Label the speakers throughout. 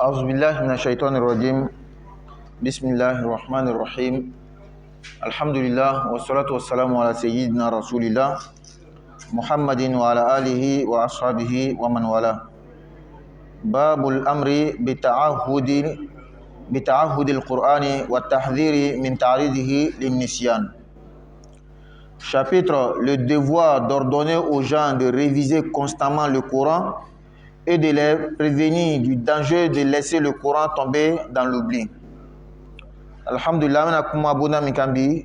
Speaker 1: أعوذ بالله من الشيطان الرجيم. بسم الله الرحمن الرحيم. الحمد لله والصلاة والسلام على سيدنا رسول الله محمد وعلى آله وأصحابه ومن والاه. باب الأمر بتعهد القرآن والتحذير من تعريضه للنسيان. Chapitre: le devoir d'ordonner aux gens de réviser constamment le Coran et de les prévenir du danger de laisser le Coran tomber dans l'oubli. Alhamdulillah, mena kuma bona mikambi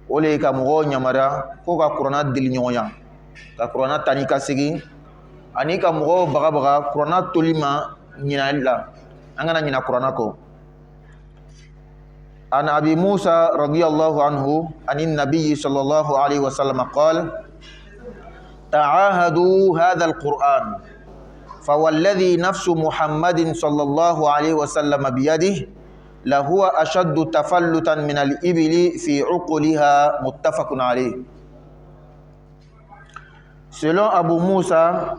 Speaker 1: ole ka mogo nyamara ko ka Qur'ana dili nyoya ka Qur'ana tani ka sigi ani ka mogo baga Qur'ana tolima nyina la angana nyina Qur'ana ko. An Abi Musa radhiyallahu anhu anin Nabi sallallahu alaihi wasallam qala ta'ahadu hadha al-Qur'an فوالذي نفس محمد صلى الله عليه وسلم بيده لهو أشد تفلتا من الإبل في عقلها متفق عليه. Selon Abu Musa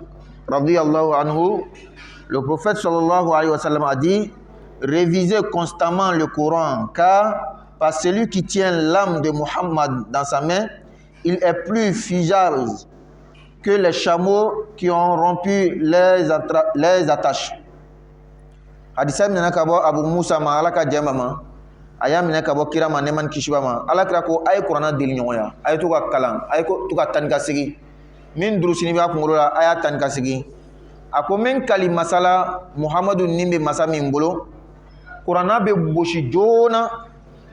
Speaker 1: radhiyallahu anhu, le prophète sallallahu alayhi wa sallam a dit: révisez constamment le Coran, car par celui qui tient l'âme de Muhammad dans sa main, il est plus fiable que les chameaux qui ont rompu les attaches. Hadisa mina kabo Abu Musa ma alaka jamama aya mina kabo kirama neman kishbama alakra ko ay Qur'ana dil nyoya ay to ka kalam ay ko to ka tan ka sigi min durusini ba kungola aya tan ka sigi ako men kali masala Muhammadu nimbe masami mbolo Qur'ana be boshi jona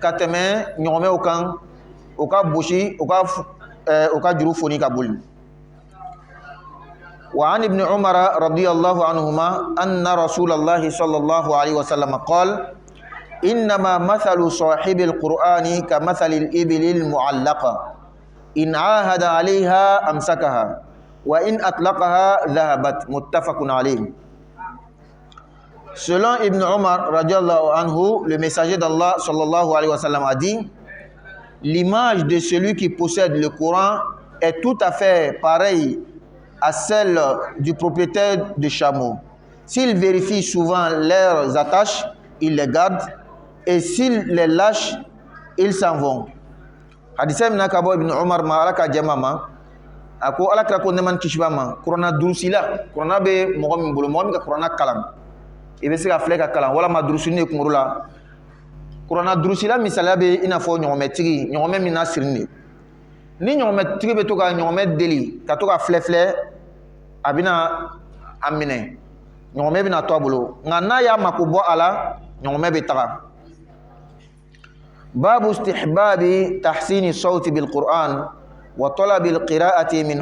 Speaker 1: kateme nyome okan oka boshi oka juru foni ka boli. وعن ابن عمر رضي الله عنهما أن رسول الله صلى الله عليه وسلم قال إنما مثل صاحب القرآن كمثل الإبل المعلقة إن عاهد عليها أمسكها وإن أطلقها ذهبت متفق عليه. Selon Ibn Umar radiallahu anhu, le messager d'Allah sallallahu alayhi wa sallam a dit: l'image de celui qui possède le Coran est tout à fait pareille à celle du propriétaire de chameaux. S'il vérifie souvent leurs attaches, il les garde, et s'il les lâche, ils s'en vont. Hadith mina kabo Ibn Umar ma alaka jamama ako alakra ko neman kishbama Qur'ana durusila Qur'ana be mogo min bolo mogo min ka Qur'ana kalam ibe se ka fleka kalam wala ma durusine kumurula Qur'ana durusila misala be ina fo nyome tigi nyome mina sirni ni nyome tigi be to ka nyome deli ka to ka flefle abina amine nyome bina to bolo ngana ya makubo ala nyome be taga. Babu istihbabi tahsini sawti bil Qur'an wa talabi al qira'ati min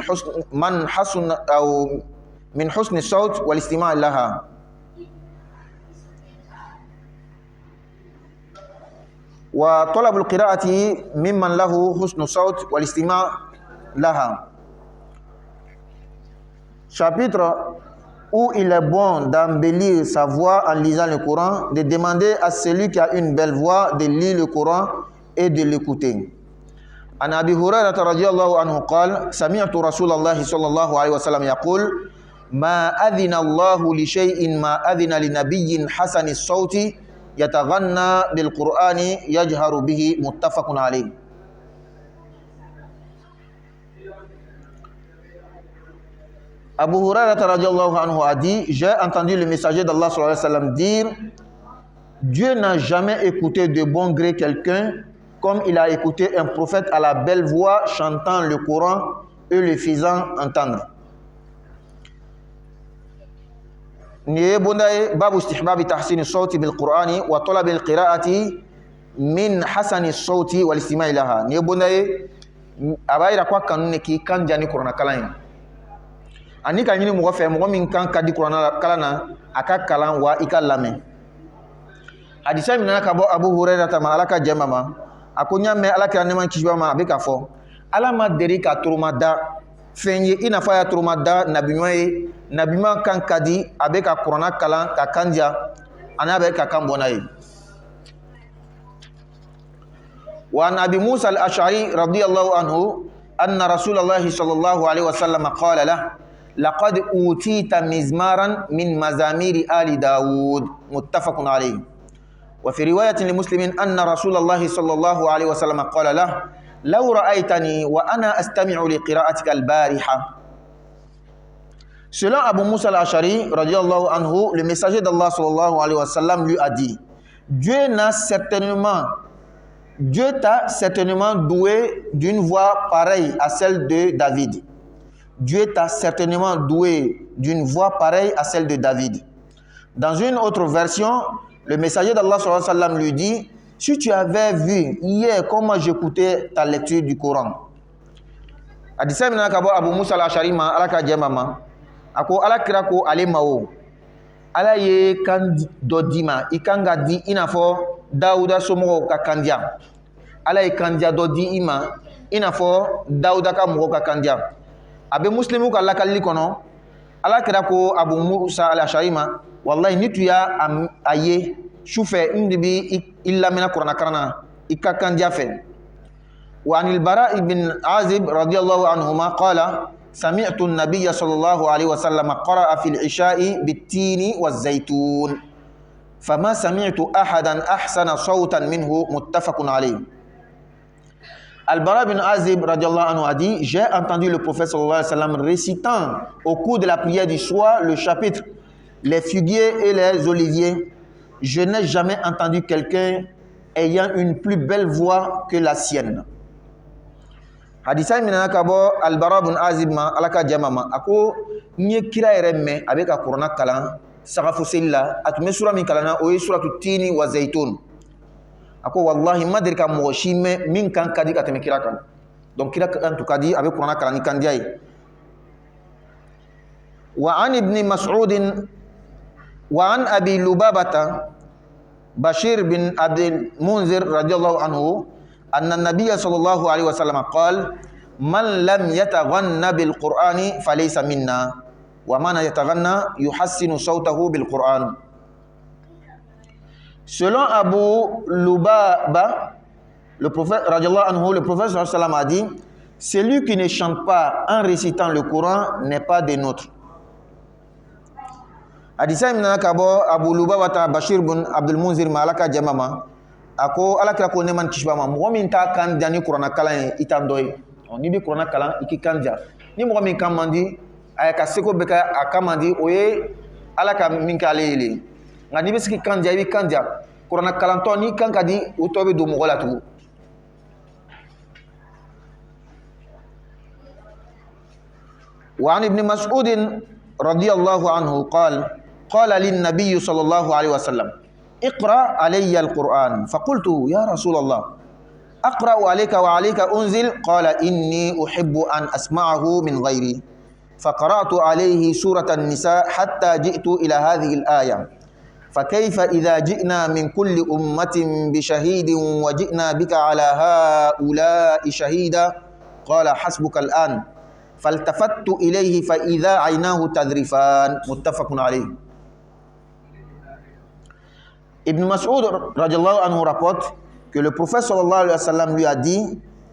Speaker 1: husni sawt wal istima' laha. Wa talab al qira'ati mimman lahu husnu sawt wal istima' laha. Chapitre où il est bon d'embellir sa voix en lisant le Coran, de demander à celui qui a une belle voix de lire le Coran et de l'écouter. An Abi Hurairah radhiyallahu anhu qala sami'tu Rasulullah sallallahu alayhi wa sallam yaqul ma adhina Allahu li shay'in ma adhina li nabiyyin hasani as-sawti yataghanna bil Qur'ani yajharu bihi muttafaqun alayh. Abu Hurairah radhiyallahu anhu a dit: j'ai entendu le messager d'Allah sallallahu alayhi wa sallam dire: Dieu n'a jamais écouté de bon gré quelqu'un comme il a écouté un prophète à la belle voix chantant le Coran et le faisant entendre. Niye bondaye babu istihbabi tahsini sawti bil Qur'ani wa talabi al qira'ati min hasani sawti wal istima'i laha. Niye bondaye abayira kwa kanune ki kan jani Qur'ana kalan ani ka nyini mogo fe mogo min kan kadi Qur'ana kalana aka kalan wa ika lame. Hadisa mina ka bo Abu Hurairah ta ma alaka jamama akonya me alaka neman kishbama abika fo alama deri ka turumada fenye ina fa ya turumada nabinwaye nabima kan kadi abeka Qur'ana kalan ka kanja anabe ka kan bonaye. Wa an Abi Musa al-Ash'ari radhiyallahu anhu anna Rasulullah sallallahu alaihi wasallam qala lahu لقد أوتيت مزمارا من مزامير آل داود متفق عليه. وفي رواية لمسلم أن رسول الله صلى الله عليه وسلم قال له لو رأيتني وأنا أستمع لقراءتك البارحة. Selon Abu Musa al-Ashari, radiallahu anhu, le messager d'Allah sallallahu alayhi wa sallam lui a dit, Dieu t'a certainement doué d'une voix pareille à celle de David. Dieu t'a certainement doué d'une voix pareille à celle de David. Dans une autre version, le messager d'Allah sallallahu alayhi wa sallam lui dit, si tu avais vu hier comment j'écoutais ta lecture du Coran. Hadisa mina kabo Abu Musa al-Ashari ma alaka jemama. Ako ala kira ko ale mawo ala ye kan dodima ikanga di inafo Dauda somo ka kandia ala ye kandia dodi ima inafo Dauda ka mo ka kandia abe muslimu ka lakalli kono ala kira ko Abu Musa al-Ashari ma wallahi nitu ya aye shufe indibi illa mina qur'ana karana ikka kandia fe wa anil Bara ibn Azib radiyallahu anhuma qala سمعت النبي صلى الله عليه وسلم قرأ في العشاء بالتين والزيتون فما سمعت أحدا أحسن صوتا منه متفق عليه. Al-Bara bin Azib radiallahu anhu a dit, j'ai entendu le prophète sallallahu alayhi wa sallam récitant au cours de la prière du soir le chapitre les figuiers et les oliviers. Je n'ai jamais entendu quelqu'un ayant une plus belle voix que la sienne. Hadisa minana kabo Al-Bara bin Azib ma alaka jamama ako nye kira yeremme avec a Qur'an kalan sagafu silla atume sura min kalana o suratu tini wa zaitun ako wallahi madirka mo shime min kan kadi ka teme kira kan donc kira kan to kadi avec Qur'an kalan kan diay wa an ibn Mas'ud wa an Abi Lubabata Bashir bin Abdul Munzir radhiyallahu anhu أن النبي صلى الله عليه وسلم قال من لم يتغنى بالقرآن فليس منا ومن يتغنى يحسن صوته بالقرآن. Selon Abu Lubaba, le prophète radiallahu anhu, le prophète sallallahu alayhi wa sallam a dit, celui qui ne chante pas en récitant le Coran n'est pas des nôtres. Hadisa minana kabo Abu Lubaba ta Bashir bin Abdul Munzir malaka jamama ako ala kira ko neman kishbama mo min ta kan jani Qur'ana kalan itandoy ni bi Qur'ana kalan iki kanja ni mo min kan mandi ay ka seko beka akamandi oye ala ka min kalele ngani bi siki kanja bi kanja Qur'ana kalan to ni kan kadi utobe do mo golatu wa an ibn Mas'ud radiyallahu anhu qala lin nabiy sallallahu alaihi wasallam اقرأ علي القرآن فقلت يا رسول الله أقرأ عليك وعليك أنزل قال إني أحب أن أسمعه من غيري فقرأت عليه سورة النساء حتى جئت إلى هذه الآية فكيف إذا جئنا من كل أمة بشهيد وجئنا بك على هؤلاء شهيدا قال حسبك الآن فالتفت إليه فإذا عيناه تذرفان متفق عليه. Ibn Mas'ud radiallahu anhu rapporte que le prophète sallallahu alayhi wa sallam lui a dit,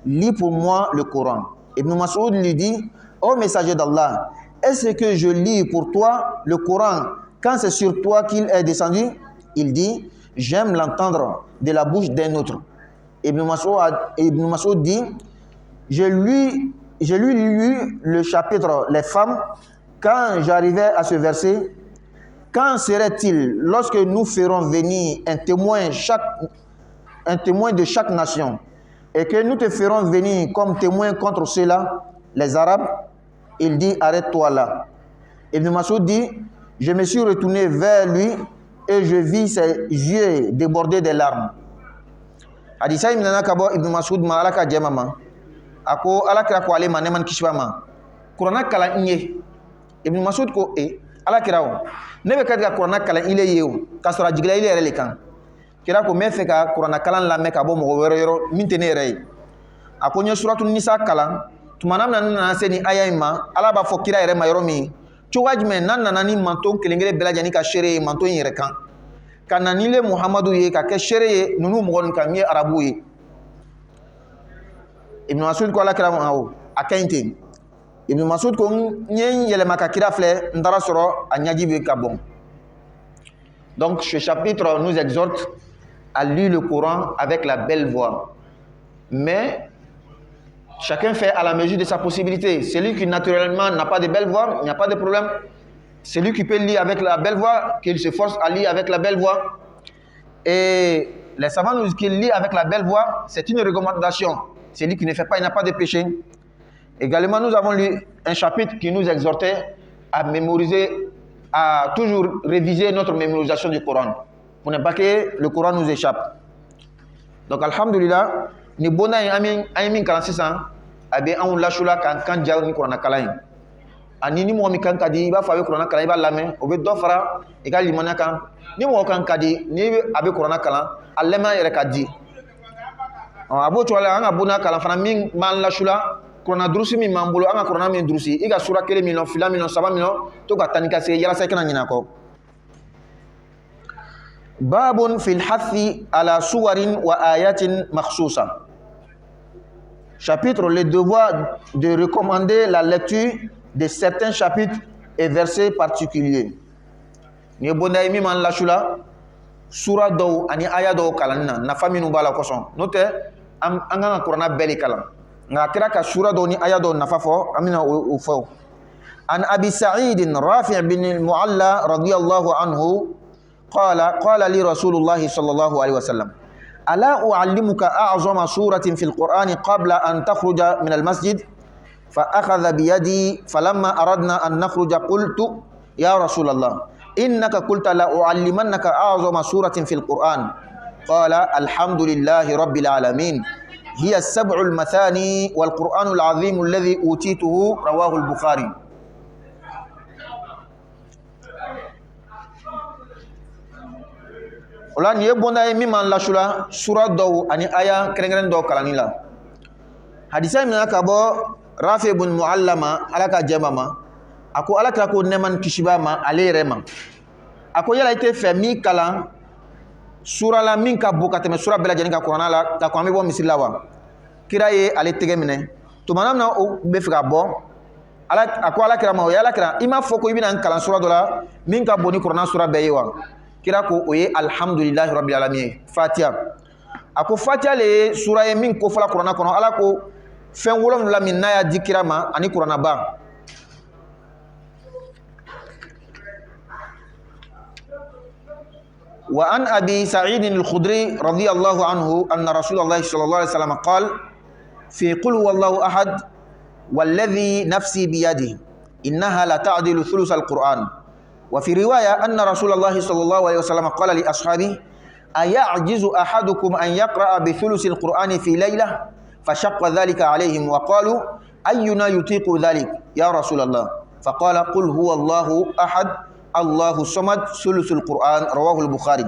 Speaker 1: lis pour moi le Coran. Ibn Mas'ud lui dit, ô messager d'Allah, est-ce que je lis pour toi le Coran quand c'est sur toi qu'il est descendu? Il dit, j'aime l'entendre de la bouche d'un autre. Ibn Mas'ud dit, je lui lu le chapitre les femmes quand j'arrivais à ce verset. Quand serait-il lorsque nous ferons venir un témoin de chaque nation et que nous te ferons venir comme témoin contre ceux-là, les Arabes? Il dit, arrête-toi là. Ibn Mas'ud dit, je me suis retourné vers lui et je vis ses yeux déborder des larmes. Hadisa imnana kabo Ibn Mas'ud ma alaka jemama ako alakira ko ale maneman kishbama Qur'ana kala nye Ibn Mas'ud ko ala kirawo ne be kadga Qur'ana kalan ile yew ka sura jigla ile rele kan kira ko me fe ka Qur'ana kalan la me ka bo mo wero yoro minte ne rey akonye suratul nisa kalan tumanam nan seni aya ma ala ba fo kira yere ma yoro mi chowajme nan nanani manton kelengere belajani ka shere manton yere kan kananile Muhammadu ye ka ke shere ye nunu mo kan mi arabu ye Ibn Mas'ud ko ala kirawo akainte Ibn Mas'ud ko nyen yelema ka kira flé ndara soro a ɲaji be ka bon. Donc ce chapitre nous exhorte à lire le Coran avec la belle voix. Mais chacun fait à la mesure de sa possibilité. Celui qui naturellement n'a pas de belle voix, il n'y a pas de problème. Celui qui peut lire avec la belle voix, qu'il se force à lire avec la belle voix. Et les savants nous disent qu'il lit avec la belle voix, c'est une recommandation. Celui qui ne fait pas, il n'a pas de péché. Également, nous avons lu un chapitre qui nous exhortait à mémoriser, à toujours réviser notre mémorisation du Coran. Pour ne pas que le Coran nous échappe. Donc, alhamdulillah, ni bona amin 46 ans, abe an lashula kan jaw ni Coran kalain. Ani ni mo mi kan kadi ba fa be Coran kalain ba lame, o be do fara e ga limana kan. Ni mo kan kadi ni abe Coran kalain, allama yere kadi. Abo chola an abuna kalain fana min man lashula Coran drusi mi mambulo an Coran min drusi. Iga sura kele mi no fila mi no saba mi no to ka tanika se yala sa kana nyina ko. Babun fil hathi ala suwarin wa ayatin makhsusa. Chapitre, le devoir de recommander la lecture de certains chapitres et versets particuliers. Ni bonda mi man la shula sura do ani aya do kalanna na faminu bala koson. Note anga Qur'ana beli kalam. Nga kira ka sura do ni aya do nafa fo amina o fo. An Abi Sa'id Rafi' bin al-Mu'alla radiyallahu anhu قال لي رسول الله صلى الله عليه وسلم ألا أعلمك أعظم سورة في القرآن قبل أن تخرج من المسجد فأخذ بيدي فلما أردنا أن نخرج قلت يا رسول الله إنك قلت لا أعلمنك أعظم سورة في القرآن قال الحمد لله رب العالمين هي السبع المثاني والقرآن العظيم الذي أوتيته رواه البخاري. Ola ni bonda mi man la shula sura do ani aya krengren do kalanila. Hadisa mi na kabo Rafi ibn Muallama alaka jamama ako alaka ko neman kishibama alerema. Ako yala ite fe mi kalan sura la min ka bukateme sura bela jani ka Qur'an la ta ko ami bo misilawa. Kira ye ale tege mine. To manam na o be fika bo ala ako alaka ma o yala kira ima foko ibina kalan sura do la min ka boni Qur'an sura be yewa. Kira ko oye alhamdulillahi rabbil alamin Fatiha ako Fatiha le sura ye min ko fala Qur'ana kono ala ko fen wolom la min naya dikira ma ani Qur'ana ba wa an Abi Sa'id al-Khudri radiyallahu anhu anna Rasulullah sallallahu alaihi wasallam qala fi qul huwallahu ahad walladhi nafsi biyadihi innaha la ta'dilu thuluth al-Qur'an. وفي رواية أن رسول الله صلى الله عليه وسلم قال لأصحابه أيعجز أحدكم أن يقرأ بثلث القرآن في ليلة فشق ذلك عليهم وقالوا أينا يطيق ذلك يا رسول الله فقال قل هو الله أحد الله الصمد ثلث القرآن رواه البخاري.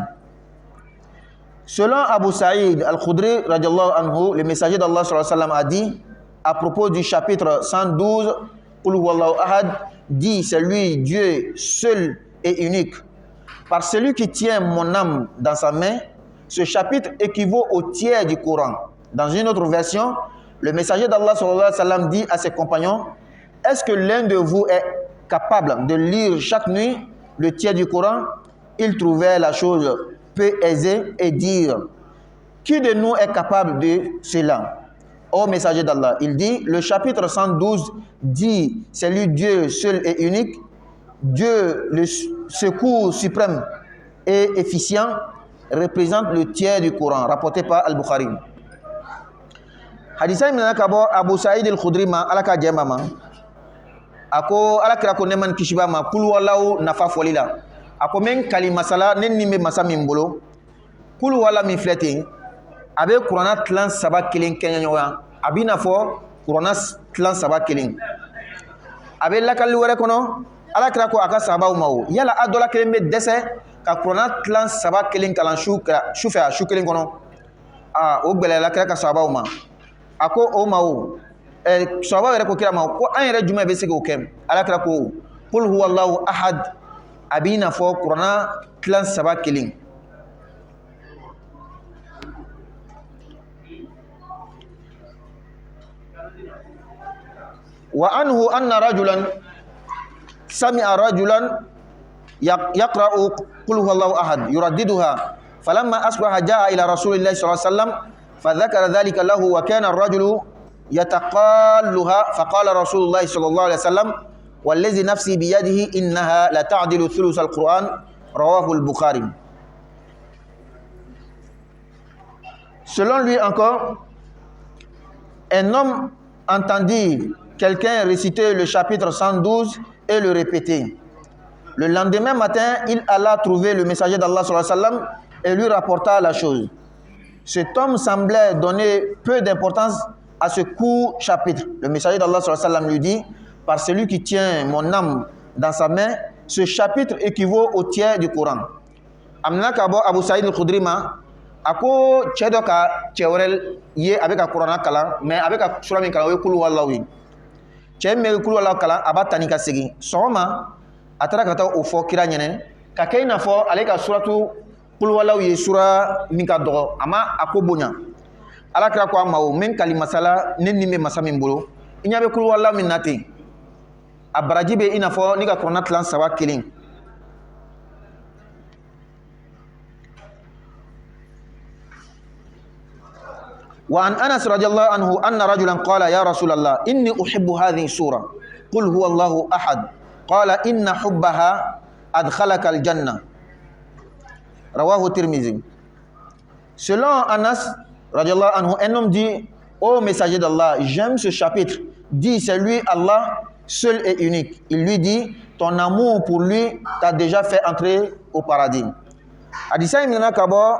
Speaker 1: Selon Abu Sa'id al-Khudri radiallahu anhu, le messager d'Allah sallallahu alayhi wa sallam a dit à propos du chapitre 112 Qul huwallahu ahad, dit c'est lui Dieu seul et unique. Par celui qui tient mon âme dans sa main, ce chapitre équivaut au tiers du Coran. Dans une autre version, le messager d'Allah sallallahu alayhi wa sallam dit à ses compagnons, est-ce que l'un de vous est capable de lire chaque nuit le tiers du Coran? Il trouvait la chose peu aisée et dire, qui de nous est capable de cela? Ô messager d'Allah, il dit, le chapitre 112 dit, c'est lui Dieu seul et unique, Dieu le secours suprême et efficient, représente le tiers du Coran, rapporté par Al-Bukhari. Hadisa imana kabo Abu Sa'id al-Khudri ma alaka jemama ako alakira ko neman kishiba ma kul wallahu nafa folila ako men kali masala nen nimbe masa min bolo kul wala mi flete abe Qur'ana tlan saba kelen kenyoya abina fo Qur'ana tlan saba kelen abe lakali wore kono alakira ko aka saba umawo yala adola kelen be dese ka Qur'ana tlan saba kelen kalan shufa shu kelen kono o gbele alakira ka saba uma ako o mawo sahaba yɛrɛ ko kira ma ko an yɛrɛ jumɛn bɛ se k'o kɛ ala kira ko qul huwallahu ahad a b'i n'a fɔ kuranna tilan saba kelen وعنه أن رجلا سمع رجلا يقرأ قل هو الله أحد يرددها فلما أصبح جاء إلى رسول الله صلى الله عليه وسلم فذكر ذلك له وكان الرجل يتقالها فقال رسول الله صلى الله عليه وسلم والذي نفسي بيده إنها لتعدل ثلث القرآن رواه البخاري. Selon lui encore, un homme entendit quelqu'un réciter le chapitre 112 et le répéter. Le lendemain matin, il alla trouver le messager d'Allah sallallahu alayhi wa sallam et lui rapporta la chose. Cet homme semblait donner peu d'importance à ce court chapitre. Le messager d'Allah sallallahu alayhi wa sallam lui dit, par celui qui tient mon âme dans sa main, ce chapitre équivaut au tiers du Coran. Amna kabo Abu Saïd al-Khudri ma ako chedo ka chewrel ye avec a Coran kala mais avec a sura min kala we kulu wallahi che me kulu wallahi kala abatani ka segi soma atara kata o fo kira nyene ka kayna fo ale ka suratu kulu wallahi sura min ka dogo ama ako bonya ala kira ko amawo men kalima sala nenni me masamin bolo inyabe kulu wallahi min nati abarajibe ina fo ni ka Coran tlan sawa killing. وعن أنس رضي الله عنه أن رجلا قال يا رسول الله إني أحب هذه السورة قل هو الله أحد قال إن حبها أدخلك الجنة رواه الترمذي. Selon Anas رضي الله عنه, un homme dit ô messager d'Allah, j'aime ce chapitre, dit c'est lui Allah seul et unique. Il lui dit ton amour pour lui t'a déjà fait entrer au paradis. Hadisa imina kabo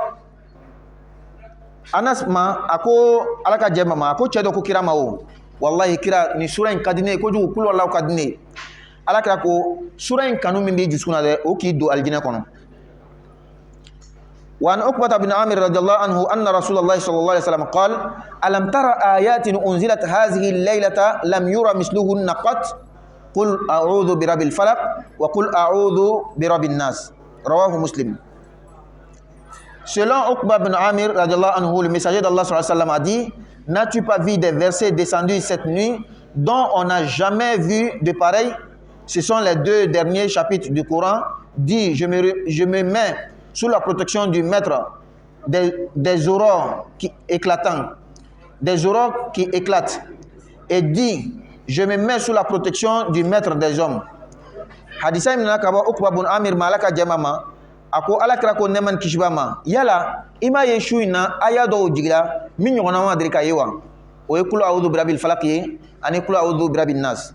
Speaker 1: Anas ma ako alaka jema ma ako chedo ko kira ma o wallahi kira ni sura in kadine ko ju kul wallahu kadine alaka ko sura in kanu min bi jusuna de o ki do aljina kono. Wa an Uqbah bin Amir radhiyallahu anhu anna Rasulullah sallallahu alaihi wasallam qala alam tara ayatin unzilat hadhihi al-laylata lam yura misluhunna qat qul a'udhu bi rabbil falaq wa qul a'udhu bi rabbin nas rawahu Muslim. Selon Uqbah bin Amir, le messager d'Allah a dit, n'as-tu pas vu des versets descendus cette nuit dont on n'a jamais vu de pareil? Ce sont les deux derniers chapitres du Coran. Dit, je me mets sous la protection du maître des aurores qui éclatent. Des aurores qui éclatent. Et dit, je me mets sous la protection du maître des hommes. Hadisa ibn Nakaba Uqbah bin Amir malaka jamama. Ako alakira ko neman kishibama yala ima yeshu ina aya do jigila min nyona ma dirika yewa o yakulu a'udhu birabbil falaq ye ani kulu a'udhu birabbin nas.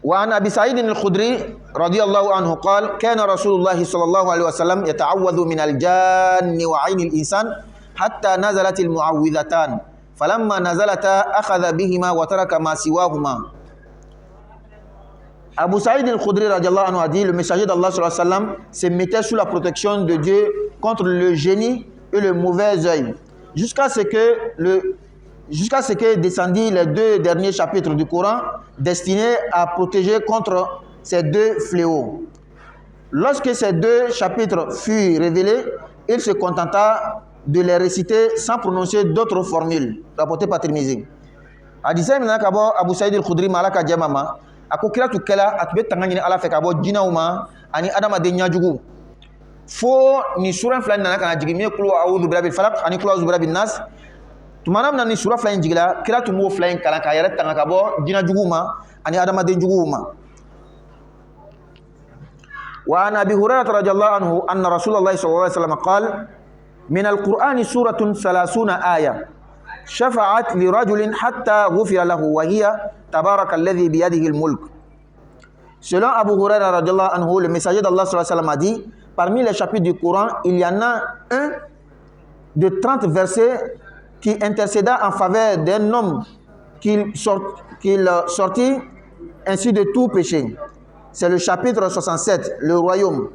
Speaker 1: Wa an Abi Sa'id al-Khudri radhiyallahu anhu qala kana Rasulullah sallallahu alaihi wasallam yata'awwadhu min al-janni wa 'ayni al-insan hatta nazalat al-mu'awwidhatan falamma nazalata akhadha bihima wa taraka ma siwahuma. Abu Saïd al-Khudri radhiyallahu anhu a dit, le messager d'Allah sallallahu alayhi wa sallam se mettait sous la protection de Dieu contre le génie et le mauvais œil jusqu'à ce que descendit les deux derniers chapitres du Coran destinés à protéger contre ces deux fléaux. Lorsque ces deux chapitres furent révélés, il se contenta de les réciter sans prononcer d'autres formules rapportées par Tirmizi. Hadisa ibn Abu Saïd al-Khudri malaka jamama ako kira tu kala atbe tangani ala fe kabo jinauma ani adama de nyajugu fo ni sura fulani nana kana jigimi kulu a'udhu birabbil falaq ani kulu a'udhu birabbin nas tumanam na ni sura fulani jigila kira tu mo fulani kala ka yara tanga kabo jinajugu ma ani adama de njugu ma. Wa an Abi Hurairah radhiyallahu anhu anna Rasulullah sallallahu alaihi wasallam qala min al-Qur'ani suratun 30 aya شفعت لرجل حتى غفر له وهي تبارك الذي بيده الملك. Selon Abu Hurairah radhiyallahu anhu, le messager d'Allah sallallahu alayhi wa sallam a dit, parmi les chapitres du Coran, il y en a un de 30 versets qui intercéda en faveur d'un homme qu'il sortit ainsi de tout péché. C'est le chapitre 67, le royaume.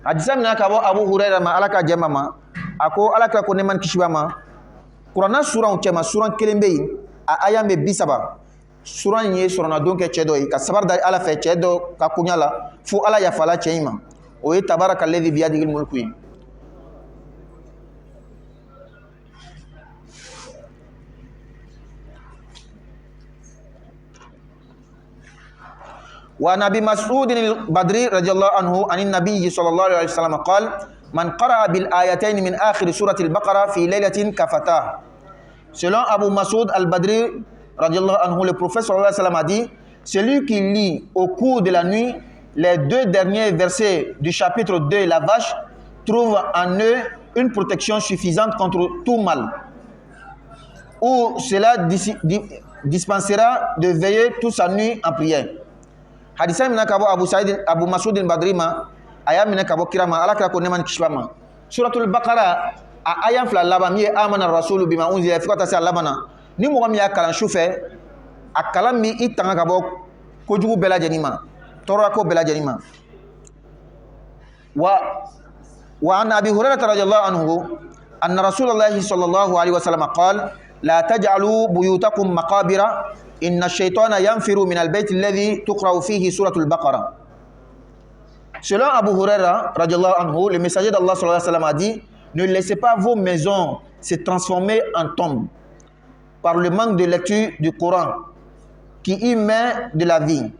Speaker 1: Hadisa mina kabo Abu Hurairah ma alaka jamama ako alaka ko neman kishibama Qur'an sura cema sura kelembe a aya me bisaba sura nye sura na donc chedo ka sabar dari ala fe chedo ka kunyala fu ala ya fala cheima o yi tabaraka alladhi bi yadihi almulku. وعن أبي مسعود البدري رضي الله عنه عن النبي صلى الله عليه وسلم قال من قرأ بالآيتين من آخر سورة البقرة في ليلة كفتاه. Selon Abu Mas'ud al-Badri radiallahu anhu, le prophète sallallahu alayhi wa sallam a dit, celui qui lit au cours de la nuit les 2 derniers versets du chapitre 2, la vache, trouve en eux une protection suffisante contre tout mal, ou cela dispensera de veiller toute sa nuit en prière. Hadisa mina kabo Abu Mas'ud al-Badri ma aya mina kabo kirama ala kira ko neman kishbama suratul baqara a aya fla laba mi amana rasulu bima unzila fikata sa labana ni mo mi akalan shufe akalan mi itanga kabo ko jugu bela janima toro ko bela janima wa an abi hurairah radhiyallahu anhu anna rasulullahi sallallahu alaihi wasallam qala la taj'alu buyutakum maqabira inna shaytana yanfiru min al-bayt alladhi tuqra'u fihi suratul baqara. Selon Abu Huraira radhiyallahu anhu, le messager d'Allah sallallahu alayhi wa sallam a dit, ne laissez pas vos maisons se transformer en tombes par le manque de lecture du Coran qui y met de la vie.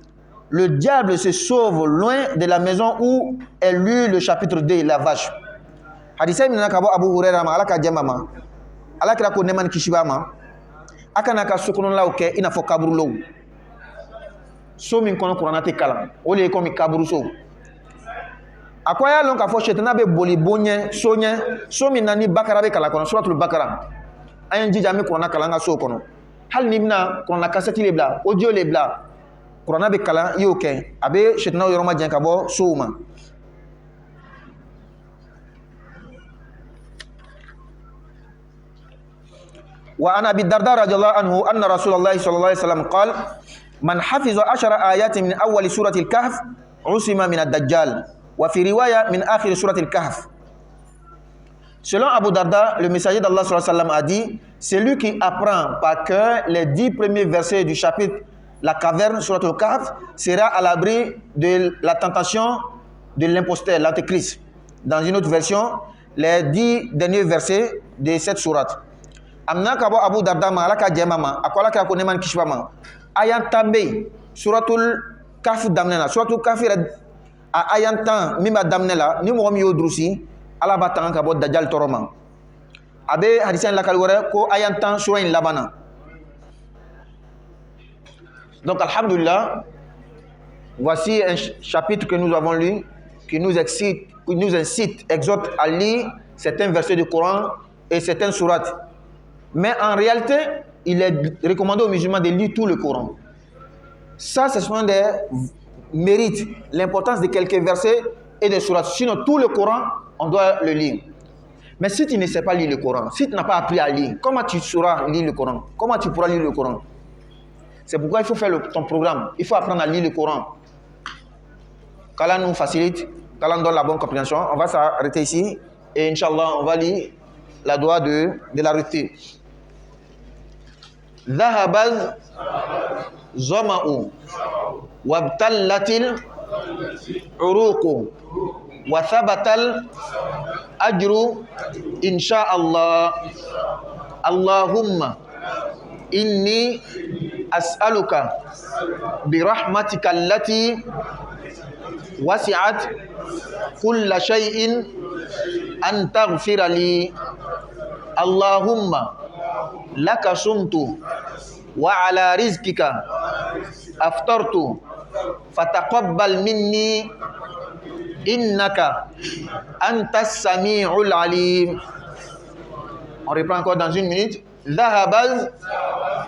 Speaker 1: Le diable se sauve loin de la maison où est lu le chapitre 2, la vache. Hadisa ibn Nakabo Abu Huraira ma alaka jamama alaka ko neman kishibama akana ka sukunun lauke ina fo kaburu lo so min kono Qur'an te kala o le ko mi kaburu so akwaya lon ka fo shetana be boli bonye so min nani bakara be kala kono suratul bakara ayen jija mi Qur'an kala nga so kono hal ni bina Qur'an kasati le bla audio le bla Qur'an be kala yoke abe shetana yoroma jen ka bo souma. وعن أبي الدرداء رضي الله عنه أن رسول الله صلى الله عليه وسلم قال من حفظ 10 آيات من أول سورة الكهف عصم من الدجال وفي رواية من آخر سورة الكهف. Selon Abu Darda, le messager d'Allah sallallahu alayhi wa sallam a dit, celui qui apprend par cœur les 10 premiers versets du chapitre La caverne, surat al-Kahf, sera à l'abri de la tentation de l'imposteur, l'antéchrist. Dans une autre version, les 10 derniers versets de cette sourate. Amna kabo Abu Darda ma alaka jemama akola ka ko neman kishbama ayan tambe suratul Kahf damnela suratul Kahf a ayan tan mimba damnela ni mo mi yodrusi ala batanga kabo dajjal toroma abe hadisan lakal wara ko ayan tan surain labana. Donc alhamdulillah, voici un chapitre que nous avons lu qui nous incite, exhorte à lire certains versets du Coran et certaines sourates. Mais en réalité, il est recommandé aux musulmans de lire tout le Coran. Ça, ce sont des mérites, l'importance de quelques versets et des sourates. Sinon, tout le Coran, on doit le lire. Mais si tu ne sais pas lire le Coran, si tu n'as pas appris à lire, comment tu sauras lire le Coran? Comment tu pourras lire le Coran? C'est pourquoi il faut faire ton programme. Il faut apprendre à lire le Coran. Qu'Allah nous facilite, qu'Allah nous donne la bonne compréhension. On va s'arrêter ici et Inch'Allah, on va lire la doigt de la rectée. ذهب الظمأ وابتلت العروق وثبت الأجر إن شاء الله. اللهم إني أسألك برحمتك التي وسعت كل شيء أن تغفر لي. اللهم لك صمت وعلى رزقك أفطرت فتقبل مني إنك أنت السميع العليم. On reprend encore dans une minute. ذهب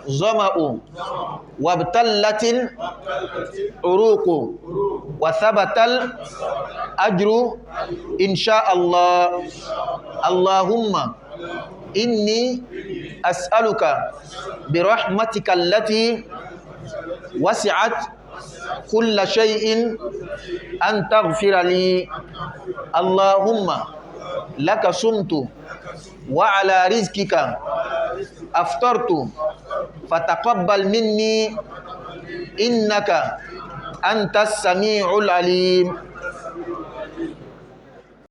Speaker 1: الظمأ وابتلت العروق وثبت الأجر إن شاء الله. اللهم إني أسألك برحمتك التي وسعت كل شيء أن تغفر لي. اللهم لك صمت وعلى رزقك أفطرت فتقبل مني إنك أنت السميع العليم.